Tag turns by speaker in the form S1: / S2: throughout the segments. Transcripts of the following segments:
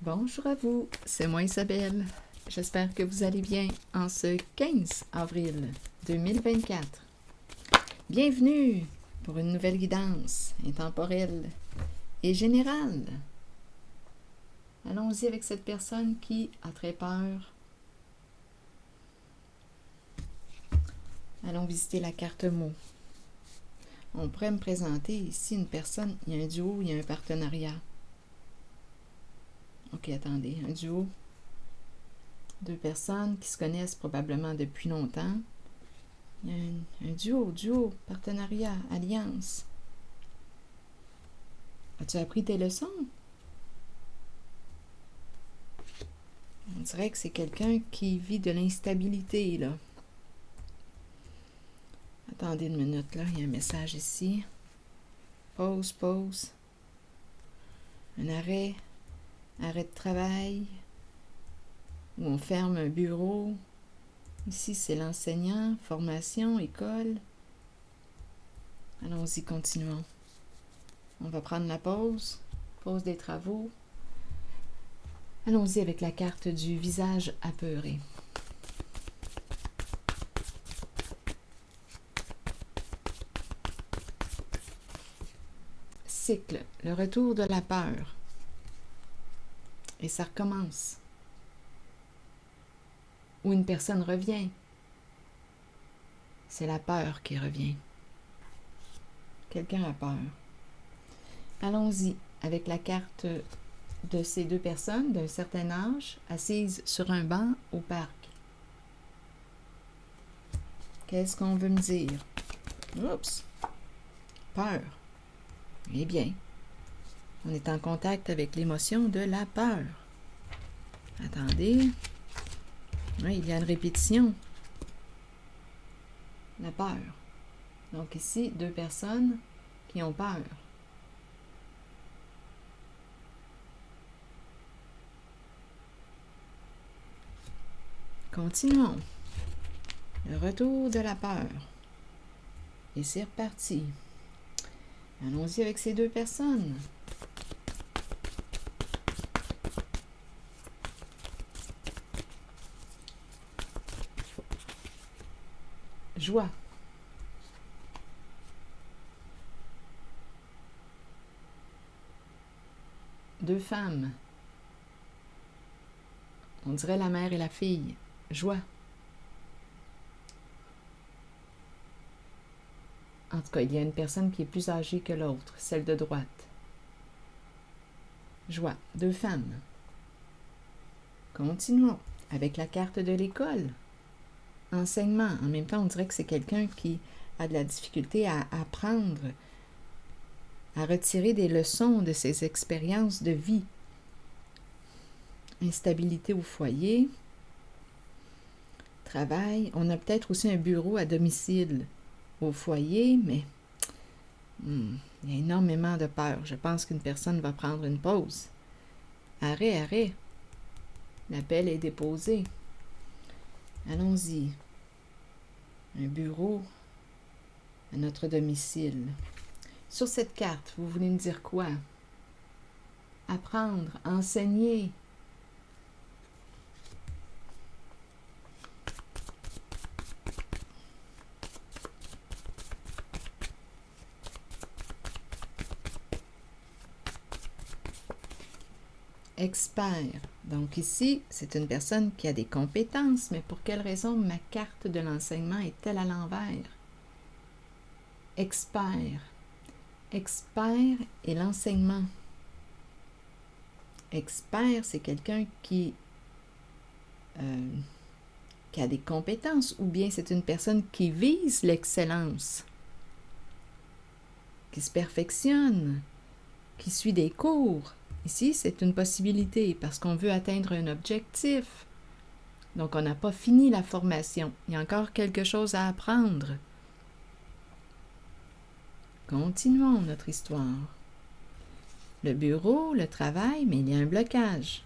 S1: Bonjour à vous, c'est moi Isabelle. J'espère que vous allez bien en ce 15 avril 2024. Bienvenue pour une nouvelle guidance intemporelle et générale. Allons-y avec cette personne qui a très peur. Allons visiter la carte mots. On pourrait me présenter ici une personne, il y a un duo, il y a un partenariat. Ok, attendez, un duo. Deux personnes qui se connaissent probablement depuis longtemps. Il y a un duo, partenariat, alliance. As-tu appris tes leçons? On dirait que c'est quelqu'un qui vit de l'instabilité, là. Attendez une minute, là, il y a un message ici. Pause. Un arrêt de travail, où on ferme un bureau. Ici, c'est l'enseignant, formation, école. Allons-y, continuons. On va prendre la pause des travaux. Allons-y avec la carte du visage apeuré. Cycle, le retour de la peur. Et ça recommence. Ou une personne revient. C'est la peur qui revient. Quelqu'un a peur. Allons-y avec la carte de ces deux personnes d'un certain âge, assises sur un banc au parc. Qu'est-ce qu'on veut me dire? Oups! Peur. Eh bien, on est en contact avec l'émotion de la peur. Attendez. Oui, il y a une répétition. La peur. Donc ici, deux personnes qui ont peur. Continuons. Le retour de la peur. Et c'est reparti. Allons-y avec ces deux personnes. Joie. Deux femmes. On dirait la mère et la fille. Joie. En tout cas, il y a une personne qui est plus âgée que l'autre, celle de droite. Joie. Deux femmes. Continuons avec la carte de l'école. Enseignement. En même temps, on dirait que c'est quelqu'un qui a de la difficulté à apprendre, à retirer des leçons de ses expériences de vie. Instabilité au foyer. Travail. On a peut-être aussi un bureau à domicile au foyer, mais il y a énormément de peur. Je pense qu'une personne va prendre une pause. Arrêt. L'appel est déposé. Allons-y. Un bureau à notre domicile. Sur cette carte, vous voulez me dire quoi? Apprendre, enseigner. Expert. Donc ici, c'est une personne qui a des compétences, mais pour quelle raison ma carte de l'enseignement est-elle à l'envers? Expert. Expert et l'enseignement. Expert, c'est quelqu'un qui a des compétences, ou bien c'est une personne qui vise l'excellence, qui se perfectionne, qui suit des cours. Ici, c'est une possibilité parce qu'on veut atteindre un objectif. Donc, on n'a pas fini la formation. Il y a encore quelque chose à apprendre. Continuons notre histoire. Le bureau, le travail, mais il y a un blocage.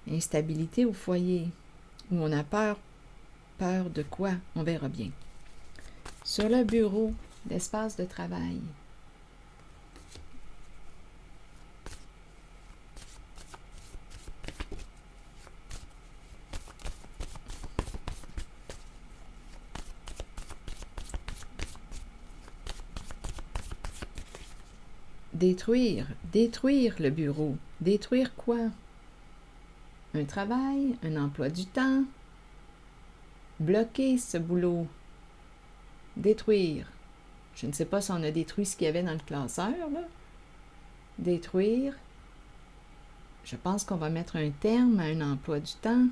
S1: Instabilité au foyer, où on a peur. Peur de quoi? On verra bien. Sur le bureau, l'espace de travail. détruire. Détruire le bureau. Détruire quoi? Un travail, un emploi du temps. Bloquer ce boulot. Détruire. Je ne sais pas si on a détruit ce qu'il y avait dans le classeur, là. Détruire. Je pense qu'on va mettre un terme à un emploi du temps.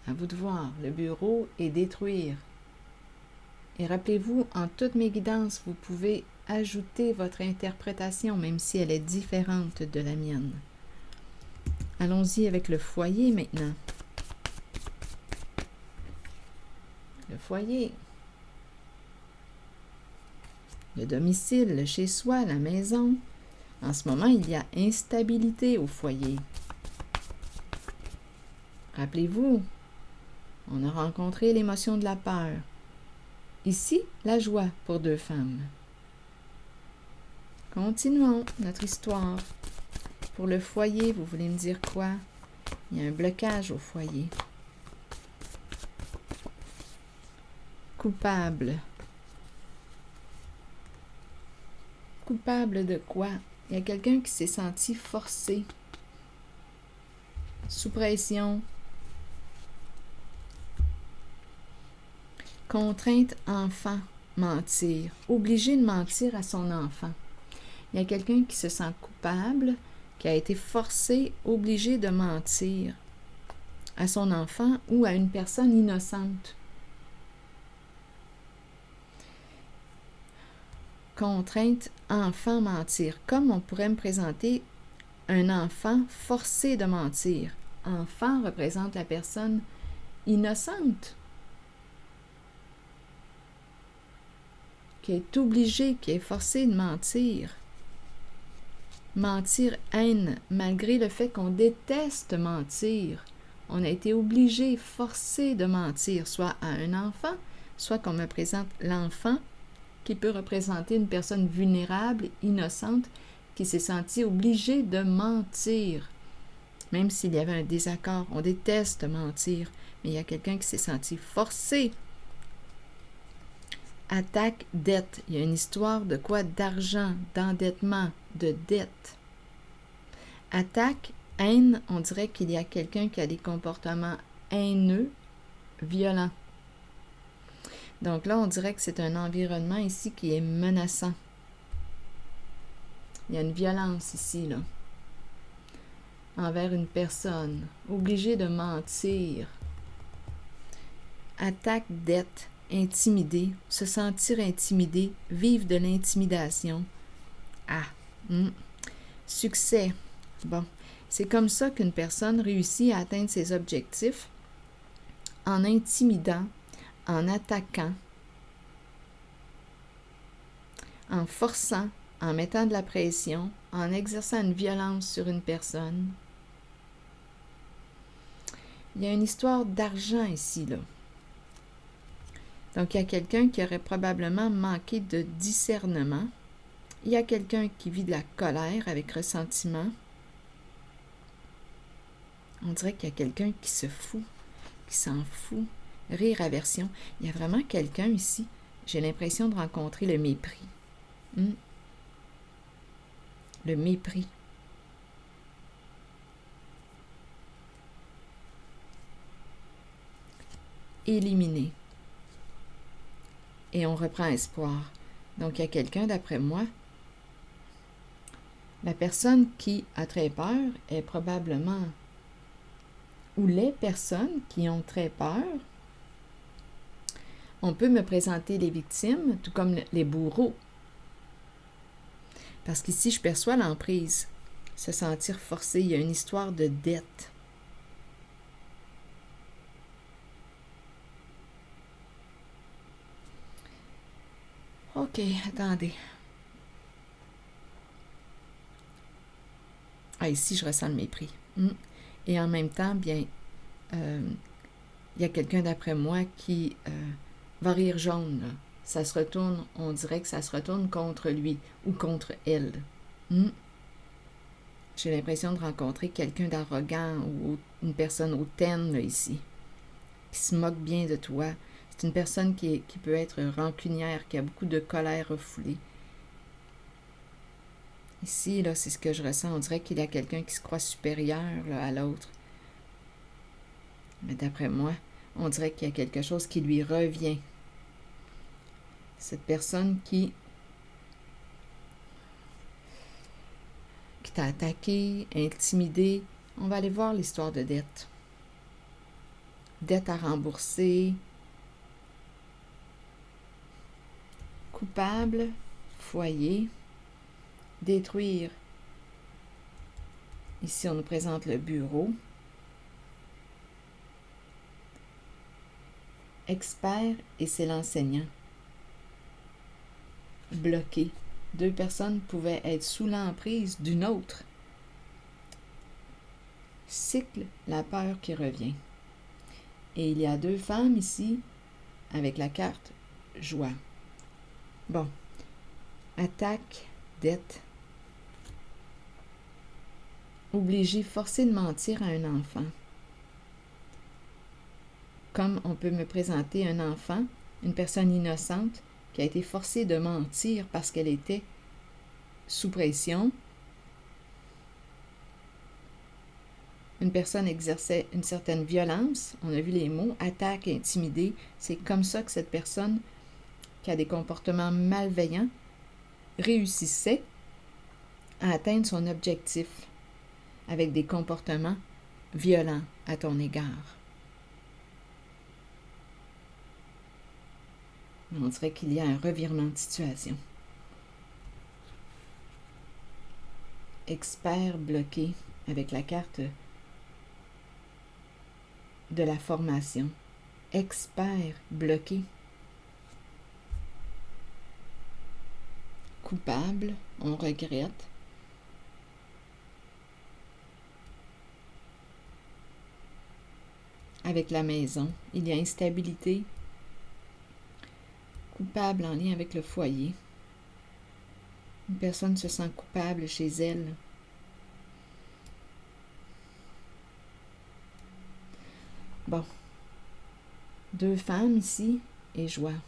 S1: À vous de voir. Le bureau et détruire. Et rappelez-vous, en toutes mes guidances, vous pouvez ajouter votre interprétation, même si elle est différente de la mienne. Allons-y avec le foyer maintenant. Le foyer. Le domicile, le chez-soi, la maison. En ce moment, il y a instabilité au foyer. Rappelez-vous, on a rencontré l'émotion de la peur. Ici, la joie pour 2 femmes. Continuons notre histoire. Pour le foyer, vous voulez me dire quoi? Il y a un blocage au foyer. Coupable. Coupable de quoi? Il y a quelqu'un qui s'est senti forcé, sous pression, contrainte enfant, mentir, obligé de mentir à son enfant. Il y a quelqu'un qui se sent coupable, qui a été forcé, obligé de mentir à son enfant ou à une personne innocente. Contrainte enfant, mentir. Comme on pourrait me présenter un enfant forcé de mentir. Enfant représente la personne innocente, qui est obligée, qui est forcée de mentir. Mentir, haine, malgré le fait qu'on déteste mentir. On a été obligé, forcé de mentir, soit à un enfant, soit qu'on me présente l'enfant, qui peut représenter une personne vulnérable, innocente, qui s'est sentie obligée de mentir. Même s'il y avait un désaccord, on déteste mentir, mais il y a quelqu'un qui s'est senti forcé. Attaque, dette. Il y a une histoire de quoi? D'argent, d'endettement, de dette. Attaque, haine, on dirait qu'il y a quelqu'un qui a des comportements haineux, violents. Donc là, on dirait que c'est un environnement ici qui est menaçant. Il y a une violence ici, là, envers une personne, obligée de mentir. Attaque, dette, intimider, se sentir intimidé, vivre de l'intimidation. Succès. Bon, c'est comme ça qu'une personne réussit à atteindre ses objectifs en intimidant, en attaquant, en forçant, en mettant de la pression, en exerçant une violence sur une personne. Il y a une histoire d'argent ici, là. Donc, il y a quelqu'un qui aurait probablement manqué de discernement. Il y a quelqu'un qui vit de la colère avec ressentiment. On dirait qu'il y a quelqu'un qui se fout, qui s'en fout. Rire, aversion. Il y a vraiment quelqu'un ici. J'ai l'impression de rencontrer le mépris. Le mépris. Éliminé. Et on reprend espoir. Donc, il y a quelqu'un, d'après moi, la personne qui a très peur est probablement, ou les personnes qui ont très peur, on peut me présenter les victimes, tout comme les bourreaux. Parce qu'ici, je perçois l'emprise, se sentir forcé. Il y a une histoire de dette. OK, attendez. Ici, je ressens le mépris. Et en même temps, bien, il y a quelqu'un d'après moi qui va rire jaune, là. Ça se retourne, on dirait que ça se retourne contre lui ou contre elle. J'ai l'impression de rencontrer quelqu'un d'arrogant ou une personne hautaine, là, ici, qui se moque bien de toi. C'est une personne qui peut être rancunière, qui a beaucoup de colère refoulée. Ici, là, c'est ce que je ressens. On dirait qu'il y a quelqu'un qui se croit supérieur là, à l'autre. Mais d'après moi, on dirait qu'il y a quelque chose qui lui revient. Cette personne qui t'a attaqué, intimidé. On va aller voir l'histoire de dette. Dette à rembourser. Coupable, foyer, détruire. Ici, on nous présente le bureau. Expert et c'est l'enseignant. Bloqué. 2 personnes pouvaient être sous l'emprise d'une autre. Cycle, la peur qui revient. Et il y a 2 femmes ici avec la carte joie. Bon. Attaque, dette. Obligé, forcé de mentir à un enfant. Comme on peut me présenter un enfant, une personne innocente, qui a été forcée de mentir parce qu'elle était sous pression. Une personne exerçait une certaine violence. On a vu les mots, attaque, intimider. C'est comme ça que cette personne qui a des comportements malveillants réussissait à atteindre son objectif avec des comportements violents à ton égard. On dirait qu'il y a un revirement de situation. Expert bloqué avec la carte de la formation. Expert bloqué. Coupable, on regrette. Avec la maison, il y a instabilité. Coupable en lien avec le foyer. Une personne se sent coupable chez elle. Bon. 2 femmes ici et joie.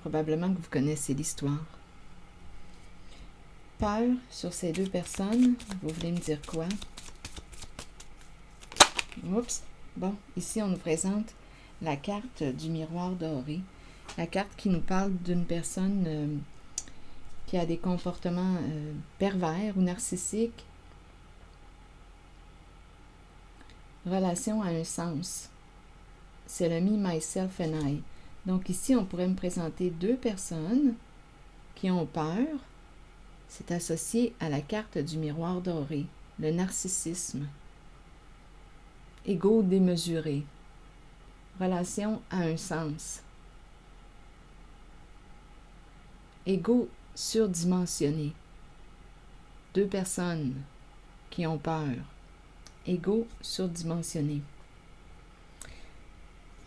S1: Probablement que vous connaissez l'histoire. Peur sur ces 2 personnes. Vous voulez me dire quoi? Oups. Bon, ici on nous présente la carte du miroir doré. La carte qui nous parle d'une personne qui a des comportements pervers ou narcissiques. Relation à un sens. C'est le me, myself and I. Donc ici, on pourrait me présenter 2 personnes qui ont peur. C'est associé à la carte du miroir doré, le narcissisme. Ego démesuré. Relation à un sens. Ego surdimensionné. 2 personnes qui ont peur. Ego surdimensionné.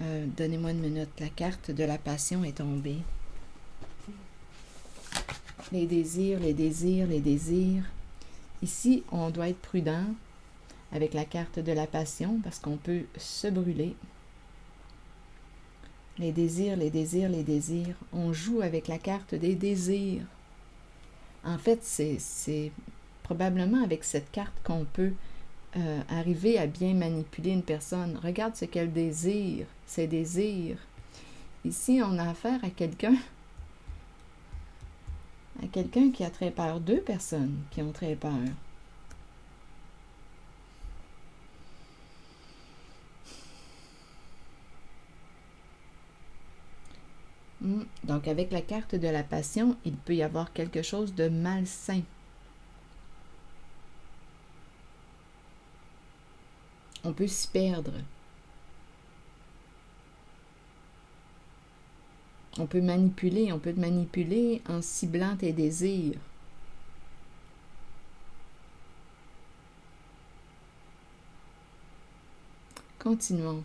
S1: Donnez-moi une minute. La carte de la passion est tombée. Les désirs, les désirs, les désirs. Ici, on doit être prudent avec la carte de la passion parce qu'on peut se brûler. Les désirs, les désirs, les désirs. On joue avec la carte des désirs. En fait, c'est probablement avec cette carte qu'on peut arriver à bien manipuler une personne. Regarde ce qu'elle désire, ses désirs. Ici, on a affaire à quelqu'un qui a très peur. 2 personnes qui ont très peur. Donc, avec la carte de la passion, il peut y avoir quelque chose de malsain. On peut s'y perdre. On peut te manipuler en ciblant tes désirs. Continuons.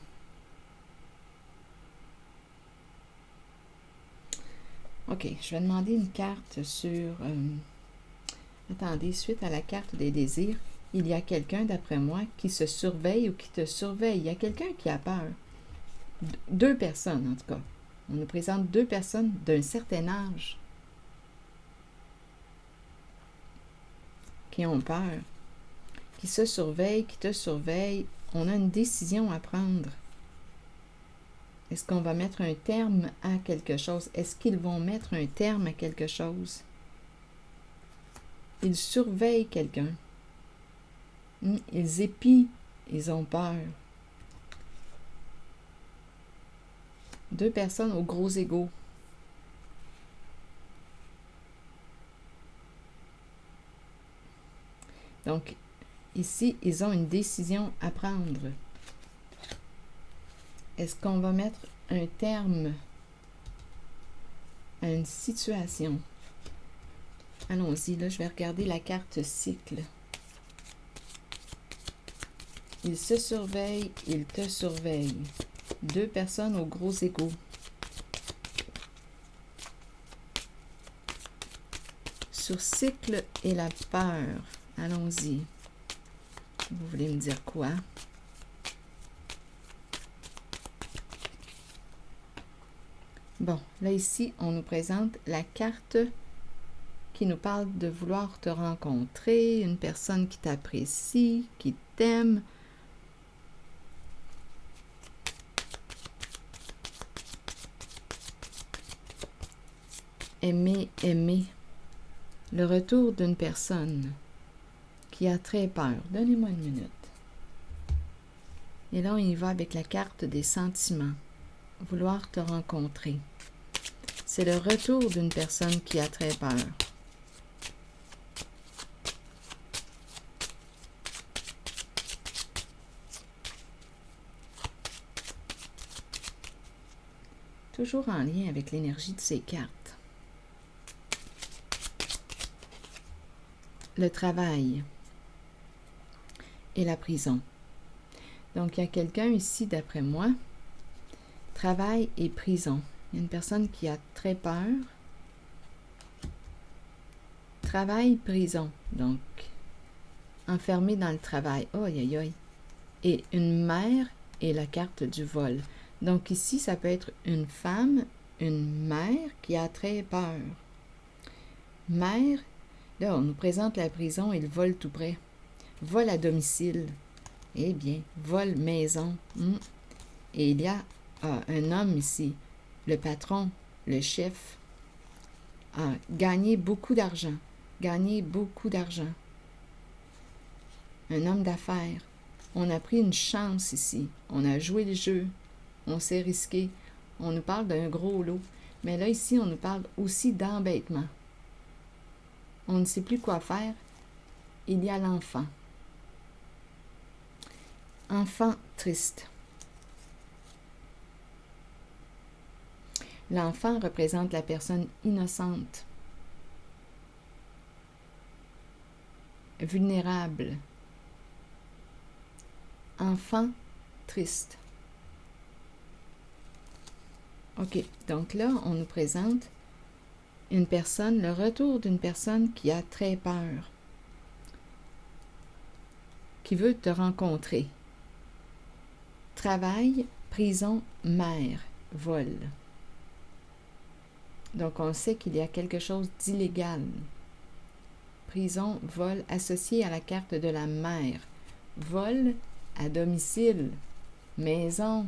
S1: OK, je vais demander une carte sur... attendez, suite à la carte des désirs, il y a quelqu'un, d'après moi, qui se surveille ou qui te surveille. Il y a quelqu'un qui a peur. 2 personnes, en tout cas. On nous présente 2 personnes d'un certain âge. qui ont peur, qui se surveillent, qui te surveillent. On a une décision à prendre. Est-ce qu'on va mettre un terme à quelque chose? Est-ce qu'ils vont mettre un terme à quelque chose? Ils surveillent quelqu'un. Ils épient, ils ont peur. 2 personnes aux gros égaux. Donc, ici, ils ont une décision à prendre. Est-ce qu'on va mettre un terme à une situation? Allons-y, là, je vais regarder la carte cycle. Ils se surveillent, ils te surveillent. 2 personnes aux gros égaux. Sur cycle et la peur. Allons-y. Vous voulez me dire quoi? Bon, là ici, on nous présente la carte qui nous parle de vouloir te rencontrer, une personne qui t'apprécie, qui t'aime. Aimer, aimer. Le retour d'une personne qui a très peur. Donnez-moi une minute. Et là, on y va avec la carte des sentiments. Vouloir te rencontrer. C'est le retour d'une personne qui a très peur. Toujours en lien avec l'énergie de ces cartes. Le travail et la prison. Donc, il y a quelqu'un ici, d'après moi, travail et prison. Il y a une personne qui a très peur. Travail, prison. Donc, enfermé dans le travail. Aïe, aïe, aïe. Et une mère et la carte du vol. Donc, ici, ça peut être une femme, une mère qui a très peur. Mère. Là, on nous présente la prison et le vol tout près. Vol à domicile. Eh bien, vol maison. Et il y a un homme ici, le patron, le chef, a gagné beaucoup d'argent. Gagné beaucoup d'argent. Un homme d'affaires. On a pris une chance ici. On a joué le jeu. On s'est risqué. On nous parle d'un gros lot. Mais là, ici, on nous parle aussi d'embêtement. On ne sait plus quoi faire. Il y a l'enfant. Enfant triste. L'enfant représente la personne innocente, vulnérable. Enfant triste. OK, donc là, on nous présente une personne, le retour d'une personne qui a très peur, qui veut te rencontrer. Travail, prison, mère, vol. Donc, on sait qu'il y a quelque chose d'illégal. Prison, vol, associé à la carte de la mère. Vol à domicile, maison.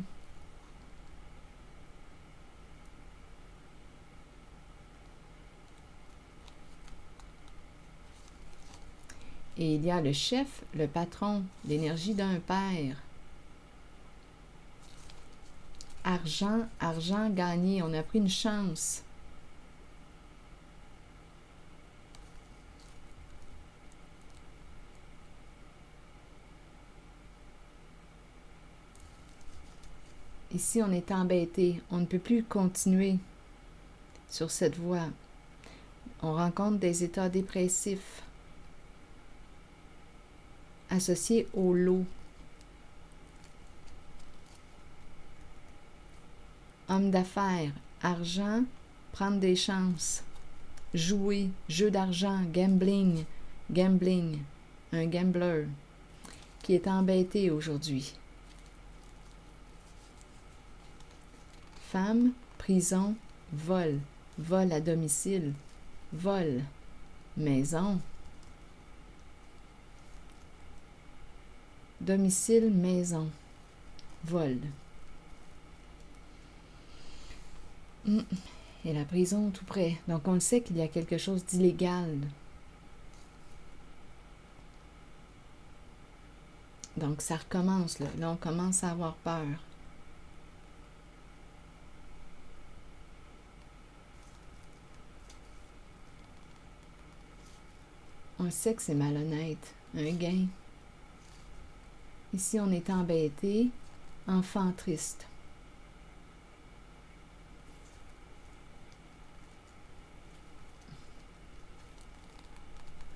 S1: Et il y a le chef, le patron, l'énergie d'un père. Argent, argent gagné, on a pris une chance. Ici, on est embêté, on ne peut plus continuer sur cette voie. On rencontre des états dépressifs associés au lot. Homme d'affaires, argent, prendre des chances, jouer, jeu d'argent, gambling, gambling, un gambler qui est embêté aujourd'hui. Femme, prison, vol, vol à domicile, vol, maison. domicile, maison, vol. Et la prison tout près. Donc on le sait qu'il y a quelque chose d'illégal. Donc ça recommence là. Là on commence à avoir peur. On sait que c'est malhonnête. Un gain. Ici on est embêté. Enfant triste.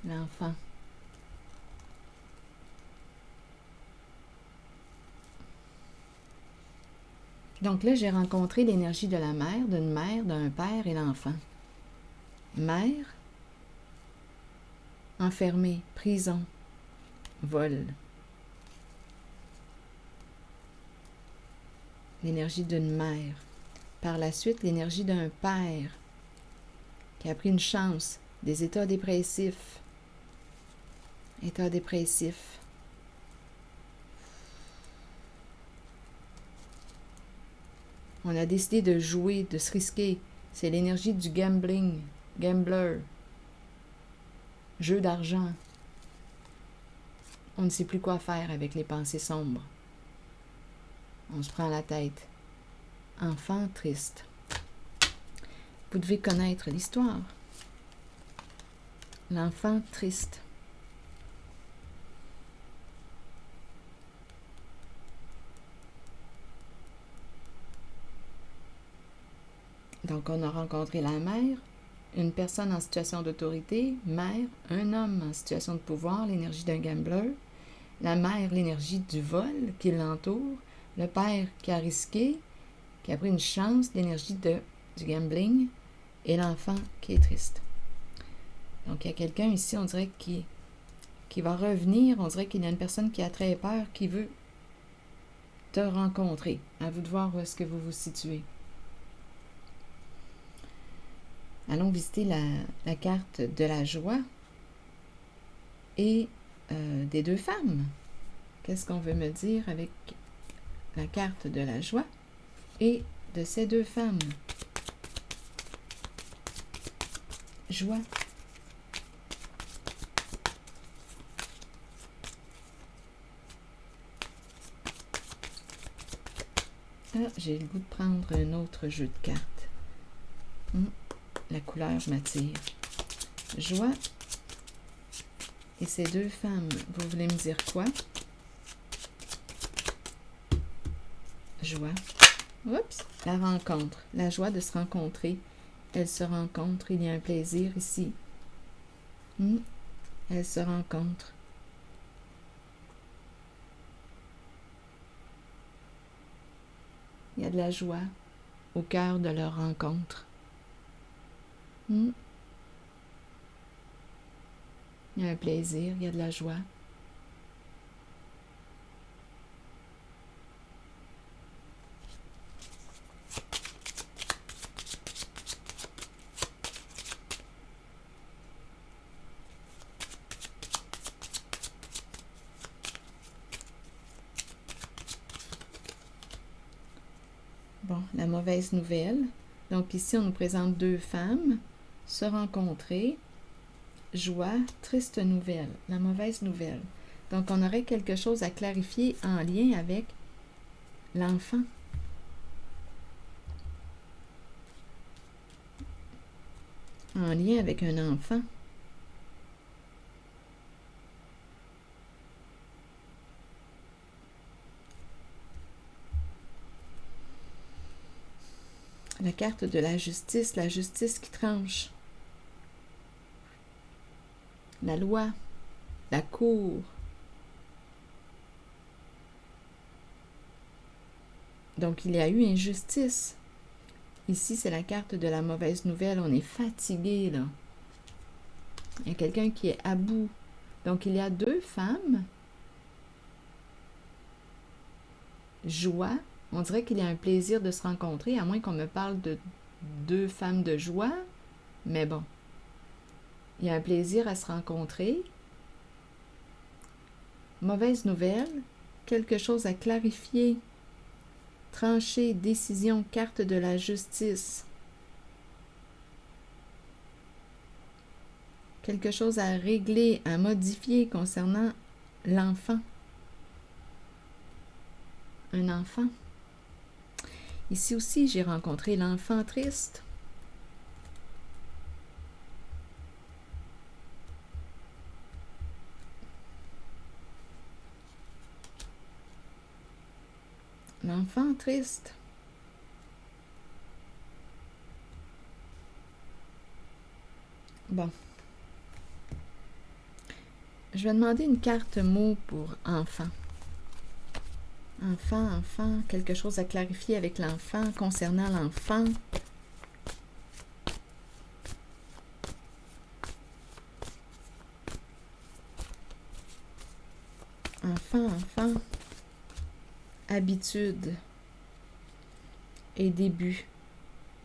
S1: L'enfant. Donc là, j'ai rencontré l'énergie de la mère, d'une mère, d'un père et l'enfant. Mère, enfermée, prison, vol. L'énergie d'une mère. Par la suite, l'énergie d'un père qui a pris une chance, des états dépressifs. État dépressif. On a décidé de jouer, de se risquer. C'est l'énergie du gambling, gambler, jeu d'argent. On ne sait plus quoi faire avec les pensées sombres. On se prend la tête. Enfant triste. Vous devez connaître l'histoire. L'enfant triste. Donc, on a rencontré la mère, une personne en situation d'autorité, mère, un homme en situation de pouvoir, l'énergie d'un gambler, la mère, l'énergie du vol qui l'entoure, le père qui a risqué, qui a pris une chance, l'énergie du gambling, et l'enfant qui est triste. Donc, il y a quelqu'un ici, on dirait, qui va revenir, on dirait qu'il y a une personne qui a très peur, qui veut te rencontrer. À vous de voir où est-ce que vous vous situez. Allons visiter la carte de la joie et des deux femmes. Qu'est-ce qu'on veut me dire avec la carte de la joie et de ces deux femmes? Joie. Ah, j'ai le goût de prendre un autre jeu de cartes. La couleur m'attire. Joie. Et ces deux femmes, vous voulez me dire quoi? Joie. Oups! La rencontre. La joie de se rencontrer. Elles se rencontrent. Il y a un plaisir ici. Elles se rencontrent. Il y a de la joie au cœur de leur rencontre. Il y a un plaisir, il y a de la joie. Bon, la mauvaise nouvelle. Donc ici, on nous présente deux femmes se rencontrer. Joie, triste nouvelle, la mauvaise nouvelle. Donc, on aurait quelque chose à clarifier en lien avec l'enfant. En lien avec un enfant. La carte de la justice qui tranche. La loi, la cour. Donc, il y a eu injustice. Ici, c'est la carte de la mauvaise nouvelle. On est fatigué, là. Il y a quelqu'un qui est à bout. Donc, il y a deux femmes. Joie. On dirait qu'il y a un plaisir de se rencontrer, à moins qu'on me parle de deux femmes de joie. Mais bon. Il y a un plaisir à se rencontrer. Mauvaise nouvelle, quelque chose à clarifier. Trancher, décision, carte de la justice. Quelque chose à régler, à modifier concernant l'enfant. Un enfant. Ici aussi, j'ai rencontré l'enfant triste. L'enfant triste. Bon. Je vais demander une carte mot pour enfant. Enfant, quelque chose à clarifier avec l'enfant, concernant l'enfant. Enfant. Habitude et début.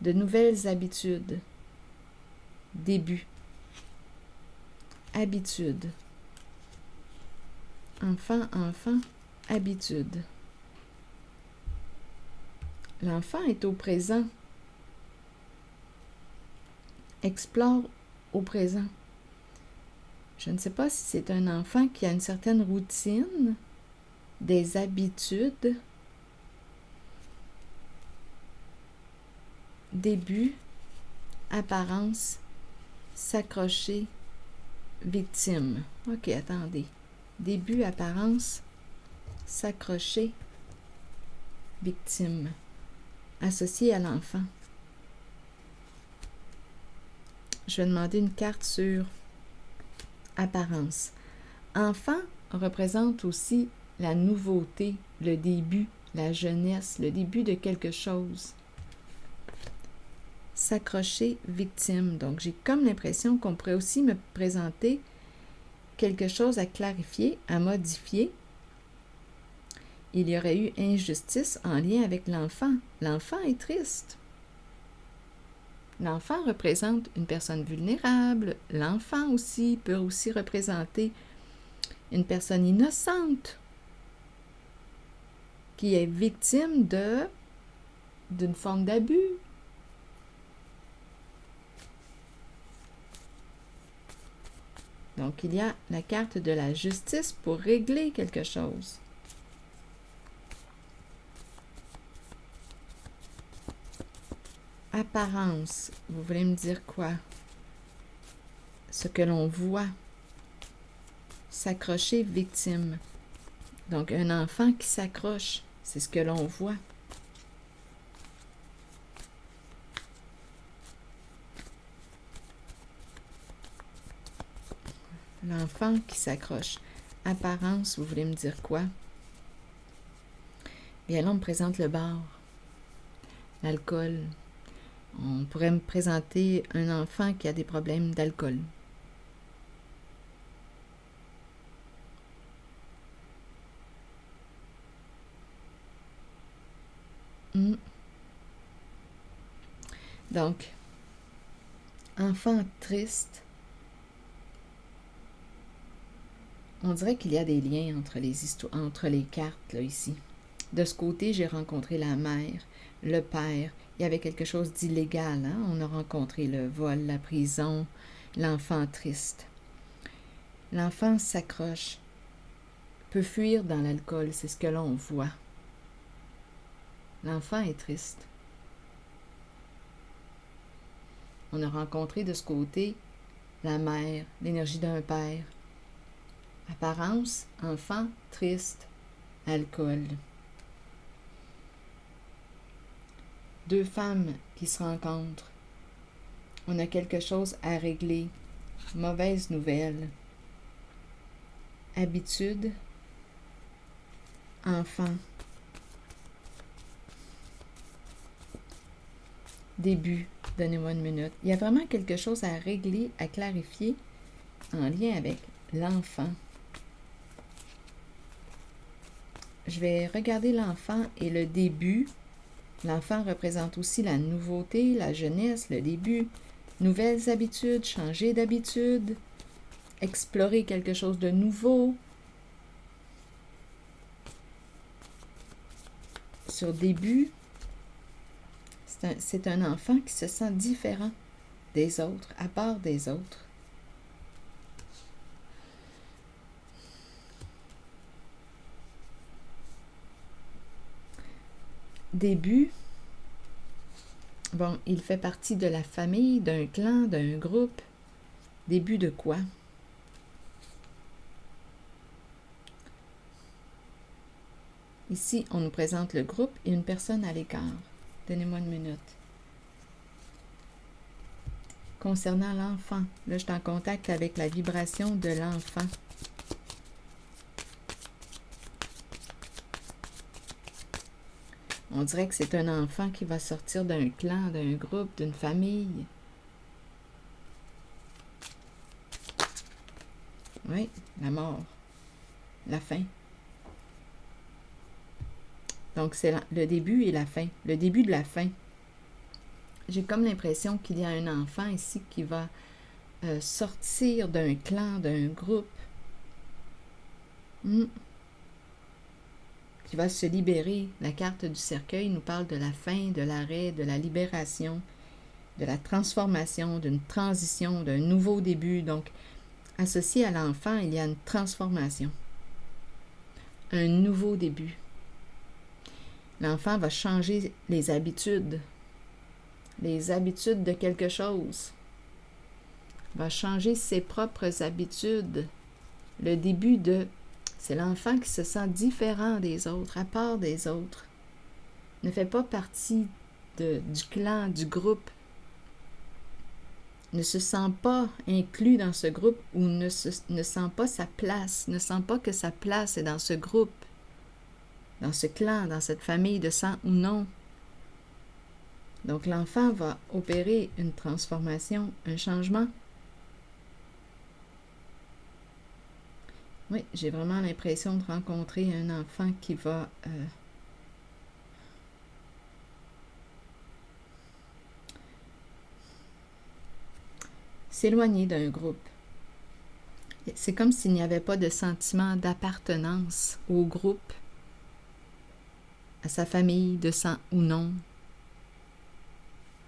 S1: De nouvelles habitudes. Début. Habitude. Enfant, habitude. L'enfant est au présent. Explore au présent. Je ne sais pas si c'est un enfant qui a une certaine routine, des habitudes, début, apparence, s'accrocher, victime. Ok, attendez. Début, apparence, s'accrocher, victime. Associé à l'enfant. Je vais demander une carte sur apparence. Enfant représente aussi la nouveauté, le début, la jeunesse, le début de quelque chose. S'accrocher, victime. Donc, j'ai comme l'impression qu'on pourrait aussi me présenter quelque chose à clarifier, à modifier. Il y aurait eu injustice en lien avec l'enfant. L'enfant est triste. L'enfant représente une personne vulnérable. L'enfant aussi peut aussi représenter une personne innocente qui est victime d'une forme d'abus. Donc, il y a la carte de la justice pour régler quelque chose. Apparence, vous voulez me dire quoi? Ce que l'on voit. S'accrocher, victime. Donc, un enfant qui s'accroche, c'est ce que l'on voit. L'enfant qui s'accroche. Apparence, vous voulez me dire quoi? Bien là, on me présente le bar, l'alcool. On pourrait me présenter un enfant qui a des problèmes d'alcool. Donc, enfant triste. On dirait qu'il y a des liens entre les histoires, entre les cartes, là, ici. De ce côté, j'ai rencontré la mère, le père. Il y avait quelque chose d'illégal, hein? On a rencontré le vol, la prison, l'enfant triste. L'enfant s'accroche, peut fuir dans l'alcool, c'est ce que l'on voit. L'enfant est triste. On a rencontré de ce côté la mère, l'énergie d'un père. Apparence, enfant, triste, alcool. Deux femmes qui se rencontrent. On a quelque chose à régler. Mauvaise nouvelle. Habitude, enfant. Début, donnez-moi une minute. Il y a vraiment quelque chose à régler, à clarifier en lien avec l'enfant. Je vais regarder l'enfant et le début. L'enfant représente aussi la nouveauté, la jeunesse, le début. Nouvelles habitudes, changer d'habitude, explorer quelque chose de nouveau. sur début, c'est un enfant qui se sent différent des autres, à part des autres. Début, bon, il fait partie de la famille, d'un clan, d'un groupe. Début de quoi? Ici, on nous présente le groupe et une personne à l'écart. Donnez-moi une minute. Concernant l'enfant, là, je suis en contact avec la vibration de l'enfant. On dirait que c'est un enfant qui va sortir d'un clan, d'un groupe, d'une famille. Oui, la mort, la fin. Donc, c'est le début et la fin. Le début de la fin. J'ai comme l'impression qu'il y a un enfant ici qui va sortir d'un clan, d'un groupe. Qui va se libérer. La carte du cercueil nous parle de la fin, de l'arrêt, de la libération, de la transformation, d'une transition, d'un nouveau début. Donc, associé à l'enfant, il y a une transformation. Un nouveau début. L'enfant va changer les habitudes de quelque chose. Va changer ses propres habitudes. Le début de... C'est l'enfant qui se sent différent des autres, à part des autres. Ne fait pas partie du clan, du groupe. Ne se sent pas inclus dans ce groupe ou ne sent pas sa place, ne sent pas que sa place est dans ce groupe, dans ce clan, dans cette famille de sang ou non. Donc l'enfant va opérer une transformation, un changement. Oui, j'ai vraiment l'impression de rencontrer un enfant qui va s'éloigner d'un groupe. C'est comme s'il n'y avait pas de sentiment d'appartenance au groupe, à sa famille, de sang ou non.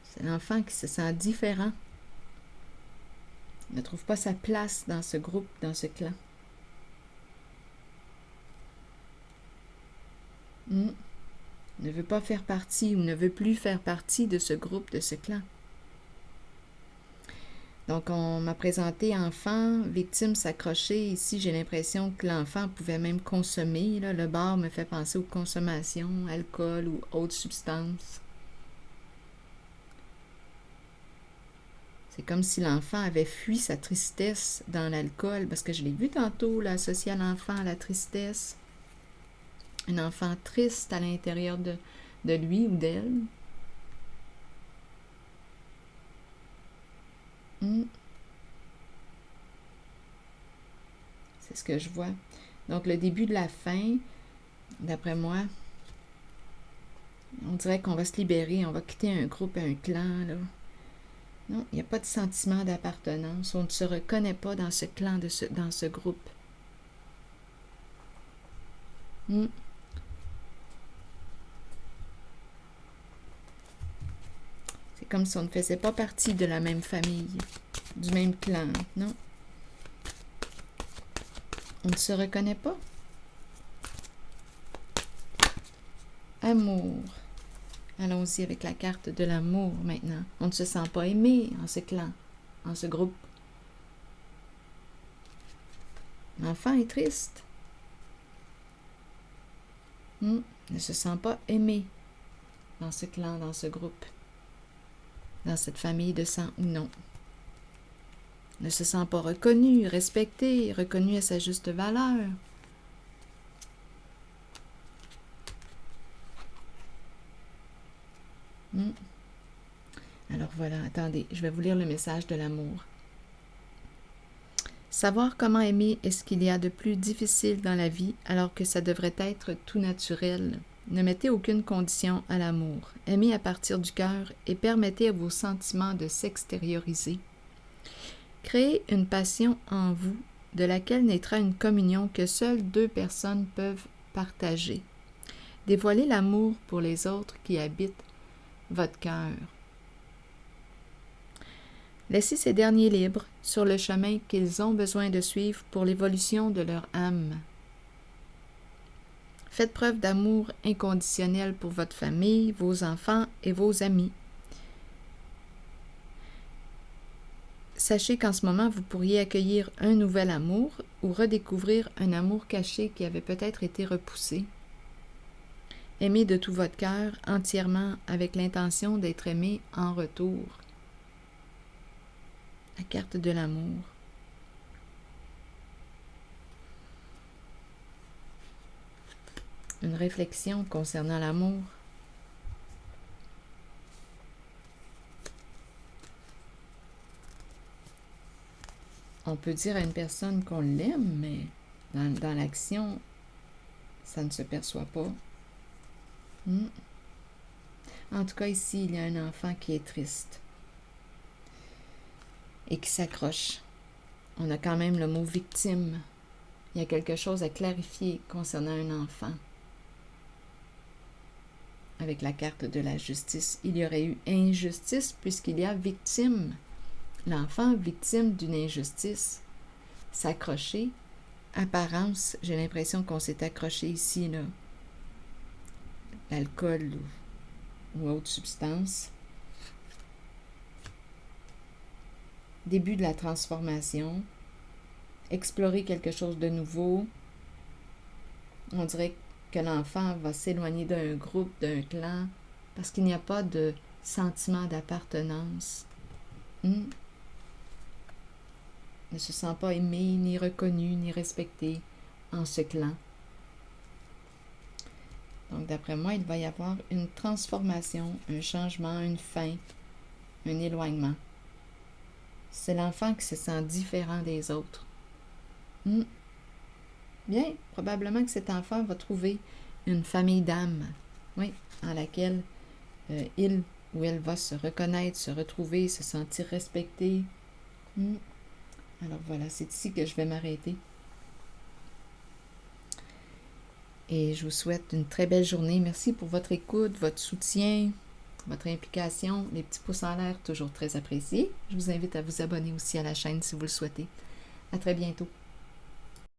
S1: C'est l'enfant qui se sent différent, ne trouve pas sa place dans ce groupe, dans ce clan. Ne veut pas faire partie ou ne veut plus faire partie de ce groupe, de ce clan. Donc, on m'a présenté enfant, victime s'accrocher. Ici, j'ai l'impression que l'enfant pouvait même consommer. Là. Le bar me fait penser aux consommations, alcool ou autres substances. C'est comme si l'enfant avait fui sa tristesse dans l'alcool, parce que je l'ai vu tantôt, là, associé à l'enfant, à la tristesse. Un enfant triste à l'intérieur de lui ou d'elle. C'est ce que je vois. Donc, le début de la fin, d'après moi, on dirait qu'on va se libérer, on va quitter un groupe, un clan, là. Non, il n'y a pas de sentiment d'appartenance. On ne se reconnaît pas dans ce clan, dans ce groupe. C'est comme si on ne faisait pas partie de la même famille, du même clan, non? On ne se reconnaît pas. Amour. Allons-y avec la carte de l'amour maintenant. On ne se sent pas aimé en ce clan, en ce groupe. L'enfant est triste. Ne se sent pas aimé dans ce clan, dans ce groupe, dans cette famille de sang ou non. Ne se sent pas reconnu, respecté, reconnu à sa juste valeur. Alors voilà, attendez, je vais vous lire le message de l'amour. Savoir comment aimer est ce qu'il y a de plus difficile dans la vie, alors que ça devrait être tout naturel. Ne mettez aucune condition à l'amour. Aimez à partir du cœur et permettez à vos sentiments de s'extérioriser. Créez une passion en vous, de laquelle naîtra une communion que seules deux personnes peuvent partager. Dévoilez l'amour pour les autres qui habitent votre cœur. Laissez ces derniers libres sur le chemin qu'ils ont besoin de suivre pour l'évolution de leur âme. Faites preuve d'amour inconditionnel pour votre famille, vos enfants et vos amis. Sachez qu'en ce moment, vous pourriez accueillir un nouvel amour ou redécouvrir un amour caché qui avait peut-être été repoussé. Aimez de tout votre cœur, entièrement, avec l'intention d'être aimé en retour. La carte de l'amour. Une réflexion concernant l'amour. On peut dire à une personne qu'on l'aime, mais dans l'action, ça ne se perçoit pas. En tout cas, ici, il y a un enfant qui est triste et qui s'accroche. On a quand même le mot victime. Il y a quelque chose à clarifier concernant un enfant. Avec la carte de la justice, il y aurait eu injustice puisqu'il y a victime. L'enfant victime d'une injustice. S'accrocher. Apparence, j'ai l'impression qu'on s'est accroché ici, là. L'alcool ou autre substance. Début de la transformation. Explorer quelque chose de nouveau. On dirait que l'enfant va s'éloigner d'un groupe, d'un clan, parce qu'il n'y a pas de sentiment d'appartenance. Il ne se sent pas aimé, ni reconnu, ni respecté en ce clan. Donc, d'après moi, il va y avoir une transformation, un changement, une fin, un éloignement. C'est l'enfant qui se sent différent des autres. Bien, probablement que cet enfant va trouver une famille d'âmes, oui, en laquelle il ou elle va se reconnaître, se retrouver, se sentir respecté. Alors voilà, c'est ici que je vais m'arrêter. Et je vous souhaite une très belle journée. Merci pour votre écoute, votre soutien, votre implication. Les petits pouces en l'air, toujours très appréciés. Je vous invite à vous abonner aussi à la chaîne si vous le souhaitez. À très bientôt.